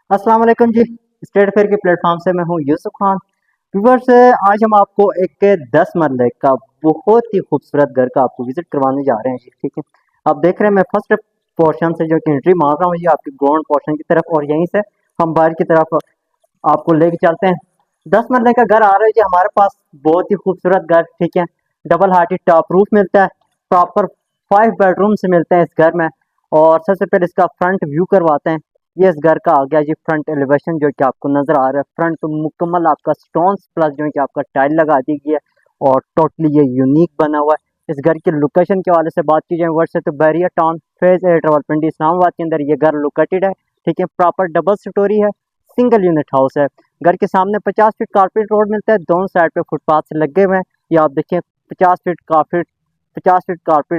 अस्सलाम वालेकुम जी। State fair के प्लेटफॉर्म से मैं हूँ यूसुफ खान। व्यूअर्स, आज हम आपको एक 10 मरले का बहुत ही खूबसूरत घर का आपको विजिट करवाने जा रहे हैं जी। ठीक है, आप देख रहे हैं मैं फर्स्ट पोर्शन से जो कि एंट्री मार रहा हूँ जी आपके ग्राउंड पोर्शन की तरफ, और यहीं से हम बाहर की तरफ आपको लेके चलते हैं। 10 मरले का घर आ रहा है जी हमारे पास, बहुत ही खूबसूरत घर। ठीक है, डबल हार्टेड टॉप रूफ मिलता है, प्रॉपर 5 बेडरूम से मिलते हैं इस घर में। और सबसे पहले इसका फ्रंट व्यू करवाते हैं। ये इस घर का आ गया जी फ्रंट एलिवेशन, जो कि आपको नजर आ रहा है। फ्रंट तो मुकम्मल आपका स्टोन्स प्लस जो है कि आपका टाइल लगा दी गई है, और टोटली ये यूनिक बना हुआ है। इस घर की लोकेशन के हवाले से बात की जाए वर्ड से, तो Bahria town phase A Rawalpindi Islamabad के अंदर ये घर लोकेटेड है। ठीक है, प्रॉपर डबल स्टोरी है, सिंगल यूनिट हाउस है। घर के सामने 50 फीट कारपेट रोड मिलता है, दोनों साइड पे फुटपाथ से लगे हुए हैं। ये आप देखिए 50 फीट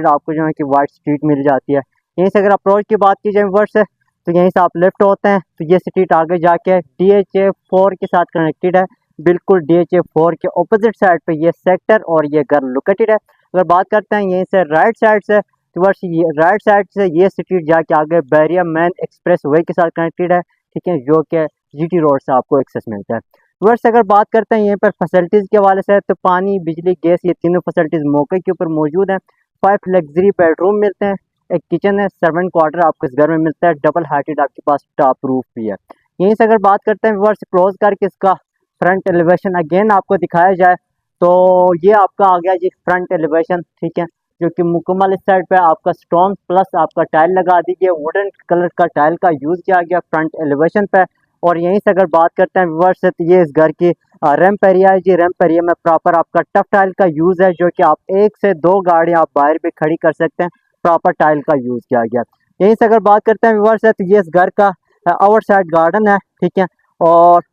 आपको जो है कि वाइट स्ट्रीट मिल जाती है। यहीं से अगर अप्रोच की बात की जाए वर्ड से, तो यहीं से आप लेफ्ट होते हैं तो ये स्ट्रीट आगे जाके DHA 4 के साथ कनेक्टेड है। बिल्कुल DHA 4 के ऑपोजिट साइड पे ये सेक्टर और ये घर लोकेटेड है। अगर बात करते हैं यहीं से राइट साइड से, तो वर्ष ये राइट साइड से ये स्ट्रीट जाके आगे बैरिया मैन एक्सप्रेस वे के साथ कनेक्टेड है। ठीक है, जो कि GT रोड से आपको एक्सेस मिलता है। वर्ष अगर बात करते हैं यहीं पर फैसिलिटीज़ के हवाले से, तो पानी बिजली गैस ये तीनों फैसिलिटीज़ मौके के ऊपर मौजूद हैं। 5 लग्जरी बेडरूम मिलते हैं, एक किचन है, सर्वेंट क्वार्टर आपको इस घर में मिलता है, डबल हाइटेड आपके पास टॉप रूफ भी है। यहीं से अगर बात करते हैं व्यूअर्स क्लोज करके इसका फ्रंट एलिवेशन अगेन आपको दिखाया जाए, तो ये आपका आ गया जी फ्रंट एलिवेशन। ठीक है, जो कि मुकम्मल इस साइड पे आपका स्टोन प्लस आपका टाइल लगा दी गई, वुडन कलर का टाइल का यूज किया गया फ्रंट एलिवेशन पे। और यहीं से अगर बात करते हैं व्यूअर्स, तो ये इस घर की रैंप एरिया है जी। रैंप एरिया में प्रॉपर आपका टफ टाइल का यूज है, जो कि आप 1 से 2 गाड़ी आप बाहर भी खड़ी कर सकते हैं। प्रॉपर टाइल का यूज किया गया। यहीं से अगर बात करते हैं व्यूअर्स है, तो ये इस घर का आउट साइड गार्डन है। ठीक है, और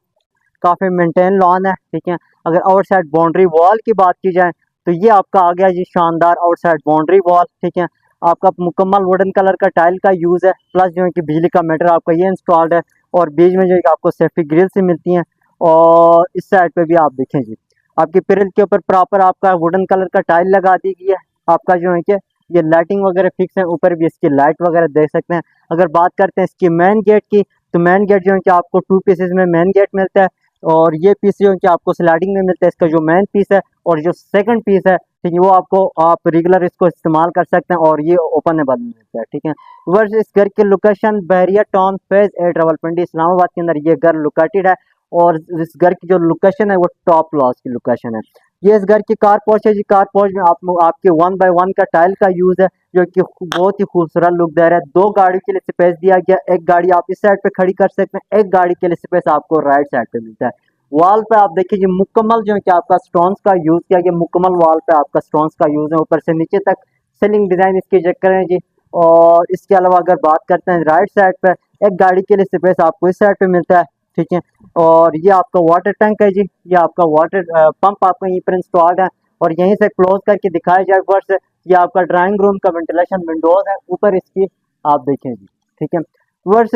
काफ़ी मेंटेन लॉन है। ठीक है, अगर आउट साइड बाउंड्री वॉल की बात की जाए, तो ये आपका आ गया जी शानदार आउट साइड बाउंड्री वॉल। ठीक है, आपका मुकम्मल वुडन कलर का टाइल का यूज़ है, प्लस जो है कि बिजली का मीटर आपका ये इंस्टॉल्ड है, और बीच में जो है कि आपको सेफ्टी ग्रिल से मिलती हैं। और इस साइड पे भी आप देखें जी, आपकी पिरल के ऊपर प्रॉपर आपका वुडन कलर का टाइल लगा दी गई है। आपका जो है कि ये लाइटिंग वगैरह फिक्स है, ऊपर भी इसकी लाइट वगैरह देख सकते हैं। अगर बात करते हैं इसकी मेन गेट की, तो मेन गेट जो है कि आपको 2 पीसेज में मेन गेट मिलता है, और ये पीस जो है कि आपको स्लाइडिंग में मिलता है। इसका जो मेन पीस है और जो सेकंड पीस है, ठीक है, वो आपको आप रेगुलर इसको इस्तेमाल कर सकते हैं, और ये ओपनेबल मिलता है। ठीक है, वर्ष इस घर की location Bahria town phase A Rawalpindi Islamabad के अंदर ये घर लोकेटेड है। और इस घर की जो लोकेशन है वो टॉप क्लास की लोकेशन है। ये इस घर की कार पोर्च है जी। कार पोर्च में आपके 1 बाय 1 का टाइल का यूज है, जो कि बहुत ही खूबसूरत लुक दे रहा है। 2 गाड़ी के लिए स्पेस दिया गया, एक गाड़ी आप इस साइड पे खड़ी कर सकते हैं, एक गाड़ी के लिए स्पेस आपको राइट साइड पे मिलता है। वॉल पे आप देखिए जी मुकम्मल जो है कि आपका स्टोन्स का यूज किया गया, मुकम्मल वॉल पे आपका स्टोन्स का यूज है, ऊपर से नीचे तक सीलिंग डिजाइन इसकी चेक करें जी। और इसके अलावा अगर बात करते हैं राइट साइड पे, एक गाड़ी के लिए स्पेस आपको इस साइड पे मिलता है। ठीक है, और ये आपका वाटर टैंक है जी। ये आपका वाटर पंप आपका यहीं पर इंस्टॉल्ड है। और यहीं से क्लोज करके दिखाया जाए वर्ष, ये आपका ड्राइंग रूम का वेंटिलेशन विंडोज है, ऊपर इसकी आप देखें जी। ठीक है, वर्ष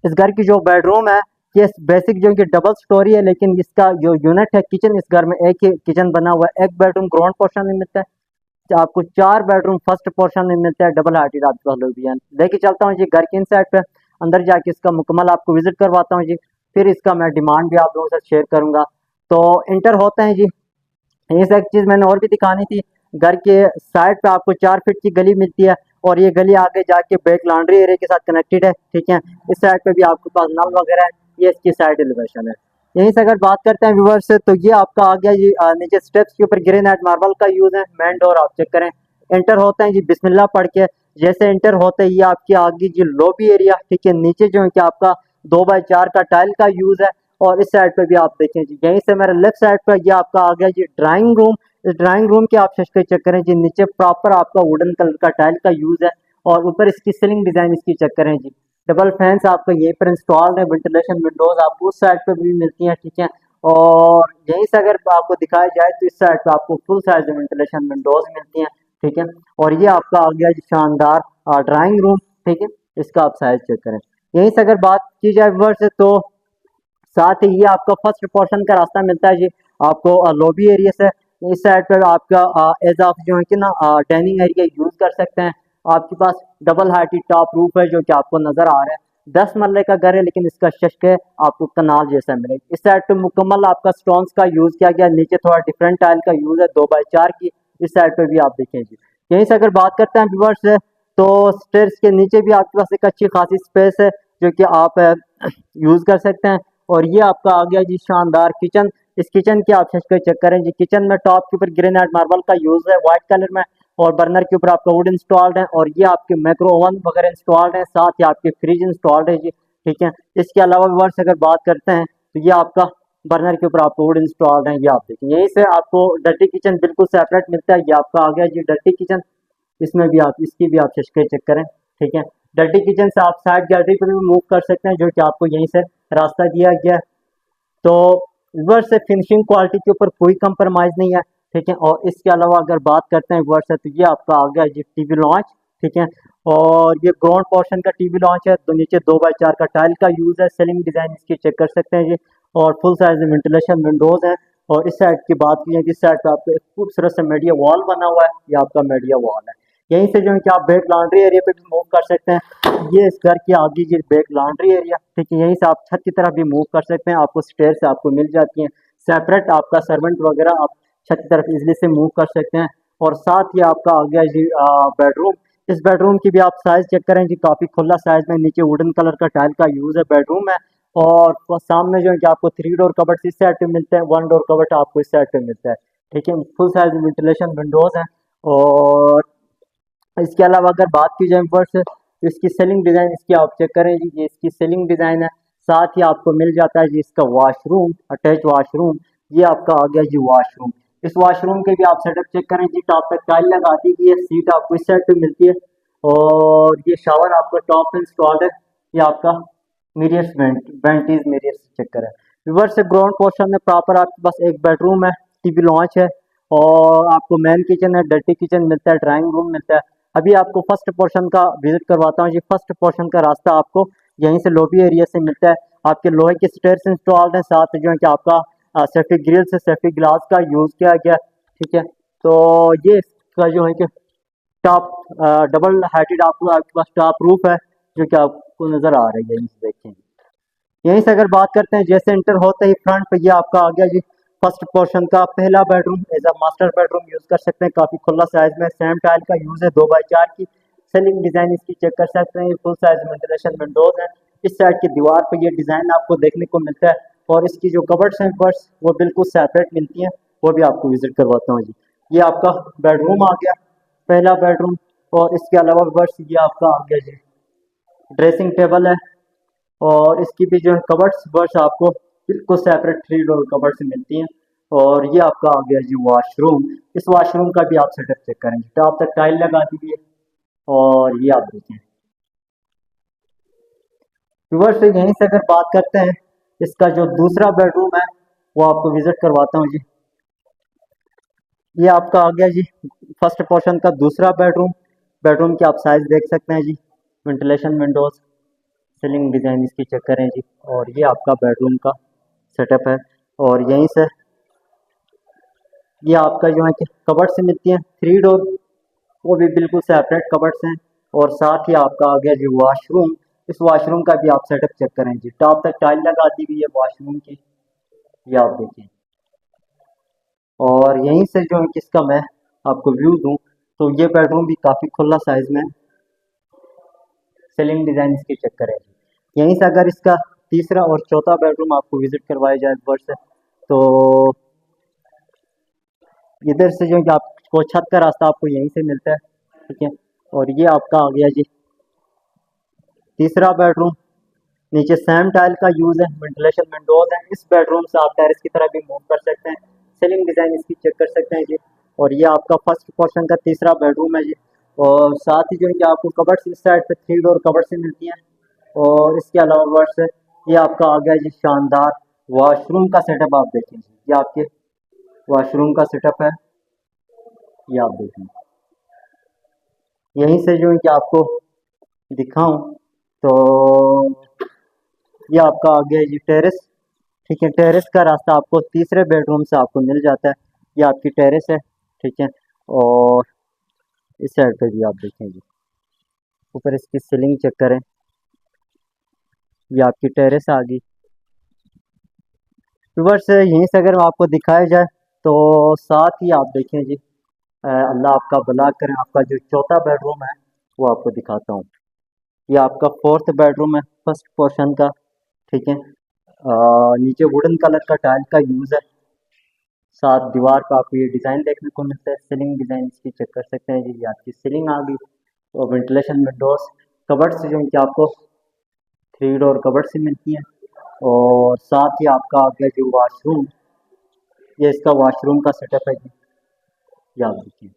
इस घर की जो बेडरूम है, ये बेसिक जो कि डबल स्टोरी है, लेकिन इसका जो यूनिट है किचन, इस घर में एक ही किचन बना हुआ है। एक बेडरूम ग्राउंड पोर्शन में मिलता है, आपको 4 बेडरूम फर्स्ट पोर्शन में मिलता है, डबल हार्टेड आपका लोग भी है। लेके चलता हूँ जी घर की इन साइड पे, अंदर जाके इसका मुकम्मल आपको विजिट करवाता हूँ जी। फिर इसका मैं डिमांड भी आप लोगों से शेयर करूंगा। तो इंटर होते हैं जी। ये एक चीज मैंने और भी दिखानी थी, घर के साइड पे आपको 4 फीट की गली मिलती है, और ये गली आगे जाके बैक लॉन्ड्री एरिया के साथ कनेक्टेड है। ठीक है, इस साइड पे भी आपके पास नल वगैरह है। ये इसकी साइड एलिवेशन है। यहीं से अगर बात करते हैं व्यूवर्स से, तो ये आपका आ गया जी नीचे स्टेप्स के ऊपर ग्रेनाइट मार्बल का यूज है। मेन डोर आप चेक करें, एंटर होते हैं जी बिस्मिल्लाह पढ़ के। जैसे एंटर होते ही ये आपकी आगे जी लॉबी एरिया। ठीक है, नीचे जो है कि आपका 2 बाय 4 का टाइल का यूज है। और इस साइड पे भी आप देखें जी, यहीं से मेरे लेफ्ट साइड पर ये आपका आ गया जी ड्राइंग रूम। इस ड्राइंग रूम के आप शश चेक करें जी, नीचे प्रॉपर आपका वुडन कलर का टाइल का यूज है, और ऊपर इसकी सीलिंग डिजाइन इसकी चेक करें जी। डबल फैंस आपको यहीं पर इंस्टॉल्ड है, वेंटिलेशन विंडोज आपको उस साइड पे भी मिलती हैं। ठीक है, और यहीं से अगर आपको दिखाया जाए तो इस साइड पे आपको फुल साइज वेंटिलेशन विंडोज मिलती हैं। ठीक है, और ये आपका आ गया जी शानदार ड्राइंग रूम। ठीक है, इसका आप साइज चेक करें। यहीं से अगर बात की जाए वर्ष, तो साथ ही ये आपका फर्स्ट पोर्शन का रास्ता मिलता है जी आपको लॉबी एरिया से। इस साइड पर आपका एज ऑफ जो है कि ना डाइनिंग एरिया यूज कर सकते हैं। आपके पास डबल हाइटेड टॉप रूफ है, जो कि आपको नजर आ रहा है। 10 मरले का घर है, लेकिन इसका शश्क है आपको कनाल जैसा मिलेगा। इस साइड पे मुकम्मल आपका स्टोन्स का यूज किया गया, नीचे थोड़ा डिफरेंट टाइल का यूज है 2x4 की। इस साइड पे भी आप देखें जी। यहीं से अगर बात करते हैं व्यूअर्स, तो स्टेयर्स के नीचे भी आपके पास एक अच्छी खासी स्पेस है जो कि आप यूज कर सकते हैं। और ये आपका आ गया जी शानदार किचन। इस किचन की आप शक्ल चेक करें जी। किचन में टॉप के ऊपर ग्रेनाइट मार्बल का यूज है व्हाइट कलर में, और बर्नर के ऊपर आपका वुड इंस्टॉल्ड है, और ये आपके माइक्रो ओवन वगैरह इंस्टॉल्ड है, साथ ही आपके फ्रिज इंस्टॉल्ड है जी। ठीक है, इसके अलावा व्यूअर्स अगर बात करते हैं तो ये आपका बर्नर के ऊपर आपको वुड इंस्टॉल्ड है। ये आप देखिए, यहीं से आपको डर्टी किचन बिल्कुल सेपरेट मिलता है। ये आपका आ गया जी डर्टी किचन। इसमें भी आप इसकी भी आप शक्ल चेक करें। ठीक है, डर्टी किचन से आप साइड गैलरी पर भी मूव कर सकते हैं, जो कि आपको यहीं से रास्ता दिया गया है। तो व्यूअर्स से फिनिशिंग क्वालिटी के ऊपर कोई कंप्रोमाइज़ नहीं है। ठीक है, और इसके अलावा अगर बात करते हैं व्यूअर्स, तो ये आपका आ गया जी टीवी लॉन्च। ठीक है, और ये ग्राउंड पोर्शन का टीवी लॉन्च है, तो नीचे 2x4 का टाइल का यूज़ है। सीलिंग डिज़ाइन इसकी चेक कर सकते हैं जी, और फुल साइज वेंटिलेशन विंडोज़ है। और इस साइड की बात की जाए, इस साइड पे आपको एक खूबसूरत सा मीडिया वॉल बना हुआ है, ये आपका मीडिया वॉल है। यहीं से जो है कि आप बेड लॉन्ड्री एरिया पे भी मूव कर सकते हैं। ये इस घर की आगे ये बेड लॉन्ड्री एरिया। ठीक है, यहीं से आप छत की तरफ भी मूव कर सकते हैं, आपको स्टेयर से आपको मिल जाती हैं सेपरेट। आपका सर्वेंट वगैरह आप छत की तरफ इजली से मूव कर सकते हैं। और साथ ही आपका आ गया जी बेडरूम। इस बेडरूम की भी आप साइज चेक करें जी, काफी खुला साइज में, नीचे वुडन कलर का टाइल का यूज है बेडरूम में। और सामने जो है कि आपको 3 डोर कबर्ड इस साइड पे मिलते हैं, 1 डोर कबर्ड आपको इस साइड पे मिलता है। ठीक है, फुल साइज वेंटिलेशन विंडोज है। और इसके अलावा अगर बात की जाए फर्स्ट, तो इसकी सेलिंग डिज़ाइन इसकी आप चेक करें जी, ये इसकी सेलिंग डिज़ाइन है। साथ ही आपको मिल जाता है जी इसका वॉशरूम, अटैच वॉशरूम। ये आपका आ गया जी वॉशरूम। इस वॉशरूम के भी आप सेटअप चेक करें जी, टॉप पे टाइल लगा दी गई है, सीट आपको इस साइड पे मिलती है, और ये शावर आपका टॉप पे इंस्टॉल्ड है। ये आपका मिरर्स वेंटीज मिरर्स चेक करें। रिवर्स से ग्राउंड पोर्शन में प्रॉपर आपके पास एक बेडरूम है, टीवी लॉन्च है, और आपको मेन किचन है, डर्टी किचन मिलता है, ड्राइंग रूम मिलता है। अभी आपको फर्स्ट पोर्शन का विजिट करवाता हूँ जी। फर्स्ट पोर्शन का रास्ता आपको यहीं से लॉबी एरिया से मिलता है। आपके लोहे के स्टेयर्स इंस्टॉल्ड हैं, साथ जो है कि आपका सेफ्टी ग्रिल से सेफ्टी ग्लास का यूज़ किया गया। ठीक है, तो ये इसका जो है कि टॉप डबल हाइटेड आपको आपके पास टॉप रूफ है, जो कि आपको नज़र आ रही है, यहीं से देखें। यहीं से अगर बात करते हैं, जैसे इंटर होते ही फ्रंट पे ये आपका आ गया जी फर्स्ट पोर्शन का पहला bedroom. As a master bedroom use कर सकते हैं, काफी खुला साइज में, सेम टाइल का यूज है 2x4 की। सेलिंग डिजाइन इसकी चेक कर सकते हैं, फुल साइज वेंटिलेशन विंडोज है। इस साइड की दीवार पर ये डिजाइन आपको देखने को मिलता है, और इसकी जो कबर्ड्स हैं फर्श वो बिल्कुल सेपरेट मिलती हैं, वो भी आपको विजिट करवाता हूँ जी। ये आपका बेडरूम आ गया, पहला बेडरूम। और इसके अलावा वर्ष ये आपका आ गया जी ड्रेसिंग टेबल है, और इसकी भी जो है कबर्ड्स वर्ष आपको बिल्कुल सेपरेट 3 डोर कबर्ड से मिलती हैं। और ये आपका आ गया जी वॉशरूम। इस वॉशरूम का भी आप सेटअप चेक करेंगे, टॉप तक टाइल लगा दीजिए, और ये आप देखें। व्यूअर्स से यहीं से अगर बात करते हैं, इसका जो दूसरा बेडरूम है वो आपको विजिट करवाता हूँ जी। ये आपका आ गया जी फर्स्ट पोर्शन का दूसरा बेडरूम। बेडरूम की आप साइज देख सकते हैं जी, वेंटिलेशन विंडोज, सीलिंग डिज़ाइन इसकी चेक करें जी। और ये आपका बेडरूम का सेटअप है। और यहीं से ये आपका जो है कि कबर्ड से मिलती हैं 3 डोर, वो भी बिल्कुल सेपरेट कबर्ड्स हैं। और साथ ही आपका आ गया जी वॉशरूम। इस वॉशरूम का भी आप सेटअप चेक करें जी, टॉप तक टाइल लगा दी हुई है वॉशरूम की, ये आप देखिए। और यहीं से जो है कि इसका मैं आपको व्यू दूं, तो ये बेडरूम भी काफ़ी खुला साइज में, सीलिंग डिज़ाइन इसकी चेक करें जी। यहीं से अगर इसका तीसरा और चौथा बेडरूम आपको विजिट करवाया जाए वर्ष, तो इधर से जो है कि आपको छत का रास्ता आपको यहीं से मिलता है। ठीक है, और ये आपका आ गया जी तीसरा बेडरूम। नीचे सेम टाइल का यूज़ है, वेंटिलेशन विंडोज है। इस बेडरूम से आप टेरेस की तरह भी मूव कर सकते हैं, सीलिंग डिज़ाइन इसकी चेक कर सकते हैं जी। और ये आपका फर्स्ट पोर्शन का तीसरा बेडरूम है जी। और साथ ही जो है कि आपको कबर्ड्स इस साइड पे 3 डोर कबर्ड से मिलती हैं। और इसके अलावा वर्ष ये आपका आ गया जी शानदार वॉशरूम का सेटअप, आप देखें जी, ये आपके वॉशरूम का सेटअप है, ये आप देखें। यहीं से जो है कि आपको दिखाऊं, तो ये आपका आ गया जी टेरेस। ठीक है, टेरेस का रास्ता आपको तीसरे बेडरूम से आपको मिल जाता है, ये आपकी टेरेस है। ठीक है, और इस साइड पे भी आप देखें जी, ऊपर इसकी सीलिंग चेक करें, ये आपकी टेरेस आ गई। व्यूअर्स यहीं से अगर आपको दिखाया जाए तो साथ ही आप देखें जी, अल्लाह आपका भला करें, आपका जो चौथा बेडरूम है वो आपको दिखाता हूँ। ये आपका फोर्थ बेडरूम है, फर्स्ट पोर्शन का। ठीक है। नीचे वुडन कलर का टाइल का यूज़ है। साथ दीवार पर आपको ये डिज़ाइन देखने को मिलता है, सीलिंग डिज़ाइन इसकी चेक कर सकते हैं जी। ये आपकी सीलिंग आ गई और वेंटिलेशन विंडोज कबर्ड जो कि आपको 3 डोर कबर्ड से मिलती है। और साथ ही आपका आ गया जो वॉशरूम, ये इसका वॉशरूम का सेटअप है जी। ये आप देखिए,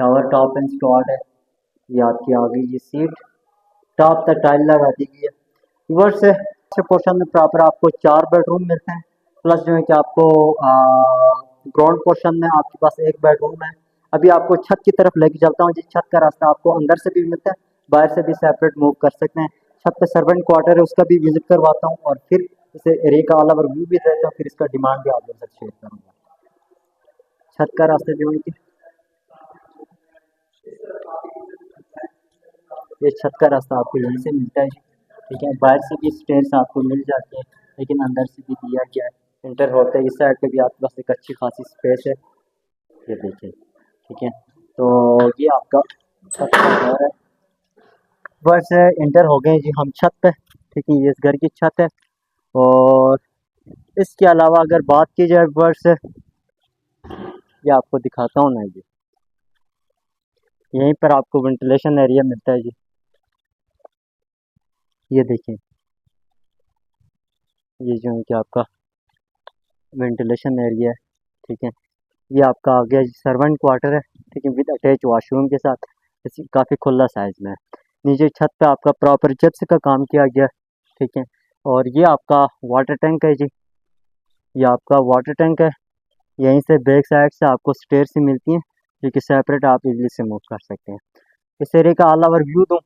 शावर टॉप एंड स्टॉर्ड है। ये आपकी आ गई जी सीट, टॉप तक टाइल लगा दी गई है। ऊपर से पोर्शन में प्रॉपर आपको 4 बेडरूम मिलते हैं, प्लस जो है कि आपको ग्राउंड पोर्शन में आपके पास एक बेडरूम है। अभी आपको छत की तरफ लेके चलता हूँ जी। छत का रास्ता आपको अंदर से भी मिलता है, बाहर से भी सेपरेट मूव कर सकते हैं। छत पे सर्वेंट क्वार्टर है, उसका भी विजिट करवाता हूँ और फिर इसे एरिया का ऑल ओवर व्यू भी देता हूँ, फिर इसका डिमांड भी आप लोगों से शेयर करूँगा। छत का रास्ता जो है कि ये छत का रास्ता आपको यहीं से मिलता है। ठीक है, बाहर से भी स्टेयर्स आपको मिल जाते हैं, लेकिन अंदर से भी दिया गया है। इंटर होते ही इस साइड पे भी आपके पास एक अच्छी खासी स्पेस है। ये देखिए। ठीक है, तो ये आपका छत का घर है। बस इंटर हो गए जी हम छत पे। ठीक है, ये इस घर की छत है। और इसके अलावा अगर बात की जाए बस, ये आपको दिखाता हूँ ना जी। यहीं पर आपको वेंटिलेशन एरिया मिलता है जी। ये देखिए, ये जो है कि आपका वेंटिलेशन एरिया है। ठीक है, ये आपका आ गया सर्वेंट क्वार्टर है। ठीक है, विद अटैच वॉशरूम के साथ। काफ़ी खुला साइज में है। नीचे छत पे आपका प्रॉपर जिप्स का काम किया गया है। ठीक है, और ये आपका वाटर टैंक है जी। ये आपका वाटर टैंक है। यहीं से बैक साइड से आपको स्टेयर से मिलती हैं, जो कि सेपरेट आप इजली से मूव कर सकते हैं। इस एरिया का ऑल ओवर व्यू दूँ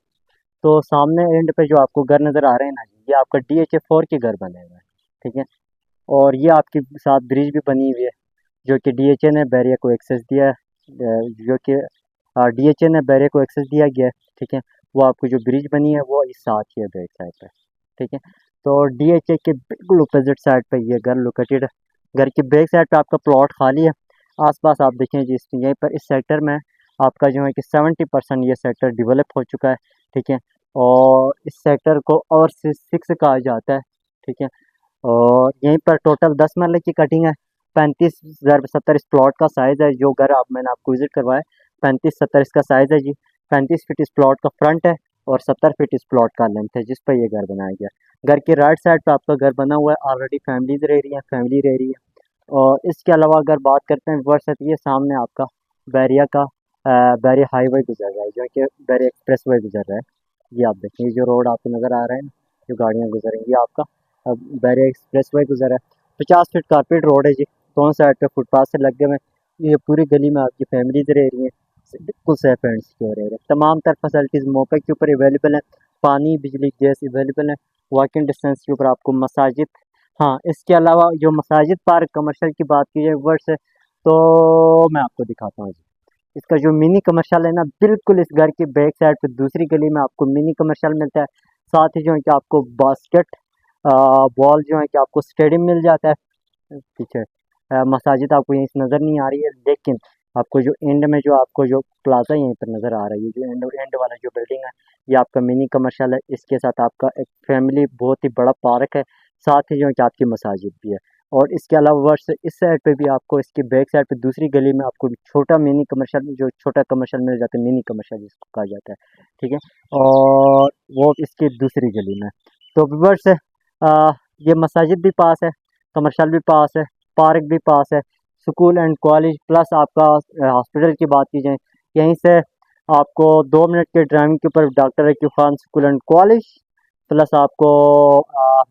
तो सामने एंड पे जो आपको घर नज़र आ रहे हैं ना जी, ये आपका DHA 4 के घर बने हुए हैं। ठीक है, और ये आपके साथ ब्रिज भी बनी हुई है, जो कि DHA ने बैरियर को एक्सेस दिया है। जो कि DHA ने बैरियर को एक्सेस दिया गया है। ठीक है, वो आपको जो ब्रिज बनी है वो इस साथ ही है बैक साइड पे। ठीक है, तो DHA के बिल्कुल अपोजिट साइड पे ये घर लोकेटेड है। घर की बैक साइड पे आपका प्लॉट खाली है। आसपास आप देखें जी, इसमें यहीं पर इस सेक्टर में आपका जो है कि 70% ये सेक्टर डेवलप हो चुका है। ठीक है, और इस सेक्टर को और 6 कहा जाता है। ठीक है, और यहीं पर टोटल 10 मरले की कटिंग है। 35,070 इस प्लॉट का साइज़ है। जो घर आप मैंने आपको विजिट करवाया, 35-70 इसका साइज़ है जी। 35 फीट इस प्लॉट का फ्रंट है और 70 फीट इस प्लॉट का लेंथ है, जिस पर यह घर बनाया गया। घर के राइट साइड पर आपका घर बना हुआ है, ऑलरेडी फैमिलीज रह रही है, फैमिली रह रही है। और इसके अलावा अगर बात करते हैं वर्ष, ये सामने आपका बैरिया का बैरिया हाईवे गुजर रहा है, जो कि बैरिया एक्सप्रेस वे गुजर रहा है। ये आप देखिए, जो रोड आपको नज़र आ रहा है ना, जो गाड़ियाँ गुजरेंगी आपका बैरिया एक्सप्रेस वे गुजर रहा है। 50 फीट कारपेट रोड है जी, दोनों साइड पे फुटपाथ से लगे हुए हैं। ये पूरी गली में आपकी फैमिलीज रह रही हैं, बिल्कुल सेफ एंड सिक्योर है। तमाम तर फैसिलिटीज़ मौके के ऊपर अवेलेबल है। पानी, बिजली, गैस अवेलेबल है। वॉकिंग डिस्टेंस के ऊपर आपको मसाजिद। हाँ, इसके अलावा जो मसाजिद पार्क कमर्शियल की बात की जाए वर्ष, तो मैं आपको दिखाता हूँ जी। इसका जो मिनी कमर्शियल है ना, बिल्कुल इस घर की बैक साइड पे दूसरी गली में आपको मिनी कमर्शियल मिलता है। साथ ही जो है कि आपको बास्केट बॉल जो है कि आपको स्टेडियम मिल जाता है पीछे। मसाजिद आपको यहीं से नज़र नहीं आ रही है, लेकिन आपको जो एंड में जो आपको जो प्लाजा यहीं पर नज़र आ रही है, जो एंड एंड वाला जो बिल्डिंग है, ये आपका मिनी कमर्शियल है। इसके साथ आपका एक फैमिली बहुत ही बड़ा पार्क है, साथ ही जो है कि आपकी मसाजिद भी है। और इसके अलावा वर्ष इस साइड पे भी आपको, इसकी बैक साइड पे दूसरी गली में आपको छोटा मिनी कमर्शियल, जो छोटा कमर्शियल मिल जाता है, मिनी कमर्शियल जिसको कहा जाता है। ठीक है, और वो इसकी दूसरी गली में। तो वर्ष ये मसाजिद भी पास है, कमर्शियल भी पास है, पार्क भी पास है, स्कूल एंड कॉलेज प्लस आपका हॉस्पिटल की बात की जाए, यहीं से आपको 2 मिनट के ड्राइविंग के ऊपर doctor Rakib Khan school and college, plus आपको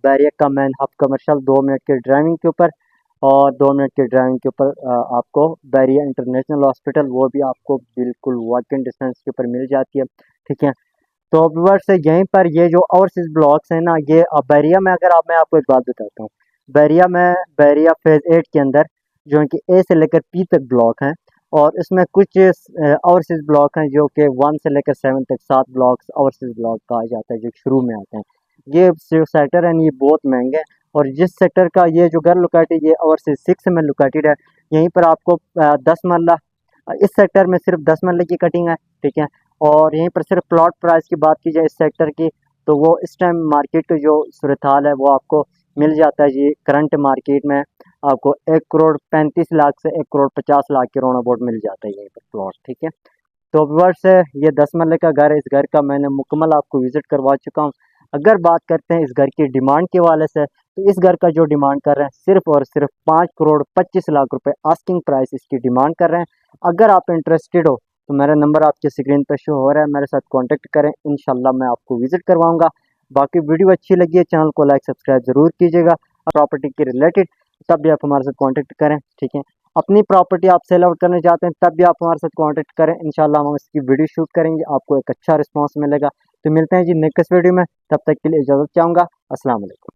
बैरिया का मैन हब कमर्शियल 2 मिनट के ड्राइविंग के ऊपर, और 2 मिनट के ड्राइविंग के ऊपर आपको बैरिया इंटरनेशनल हॉस्पिटल, वो भी आपको बिल्कुल वॉकिंग डिस्टेंस के ऊपर मिल जाती है। ठीक है, तो व्यूअर्स यहीं पर ये जो ओवरसीज ब्लॉक्स हैं ना, ये बैरिया में, अगर आप, मैं आपको एक बात बताता हूँ। बैरिया में, बैरिया फेज़ 8 के अंदर जो है कि ए से लेकर पी तक ब्लॉक हैं, और इसमें कुछ ओवरसीज ब्लॉक हैं जो कि 1 से लेकर 7 तक, 7 ब्लॉक्स ओवरसीज ब्लॉक कहा जाता है, जो शुरू में आते हैं। ये जो सेक्टर है ये बहुत महंगे हैं। और जिस सेक्टर का ये जो घर लोकेटेड ये ओवरसीज 6 में लोकेटेड है, यहीं पर आपको 10 मरला, इस सेक्टर में सिर्फ 10 मरले की कटिंग है, ठीक है। और यहीं पर सिर्फ प्लॉट प्राइस की बात की जाए इस सेक्टर की, तो वो इस टाइम मार्केट का जो सूरत हाल है वो आपको मिल जाता है जी। करंट मार्केट में आपको 1,35,00,000 से 1,50,00,000 के राउंड अबाउट मिल जाता है यहीं पर प्लॉट, ठीक है। तो व्यूअर्स ये 10 मरले का घर है, इस घर का मैंने मुकम्मल आपको विजिट करवा चुका हूँ। अगर बात करते हैं इस घर की डिमांड के हवाले से, तो इस घर का जो डिमांड कर रहे हैं सिर्फ और सिर्फ 5,25,00,000 रुपए आस्किंग प्राइस इसकी डिमांड कर रहे हैं। अगर आप इंटरेस्टेड हो तो मेरा नंबर आपके स्क्रीन पर शो हो रहा है, मेरे साथ कॉन्टेक्ट करें, इंशाल्लाह मैं आपको विजिट करवाऊंगा। बाकी वीडियो अच्छी लगी है चैनल को लाइक सब्सक्राइब जरूर कीजिएगा। प्रॉपर्टी के रिलेटेड तब भी आप हमारे साथ कॉन्टेक्ट करें, ठीक है। अपनी प्रॉपर्टी आप सेल आउट करना चाहते हैं तब भी आप हमारे साथ कांटेक्ट करें, इंशाल्लाह हम इसकी वीडियो शूट करेंगे, आपको एक अच्छा रिस्पांस मिलेगा। तो मिलते हैं जी नेक्स्ट वीडियो में, तब तक के लिए इजाज़त चाहूँगा। अस्सलाम वालेकुम।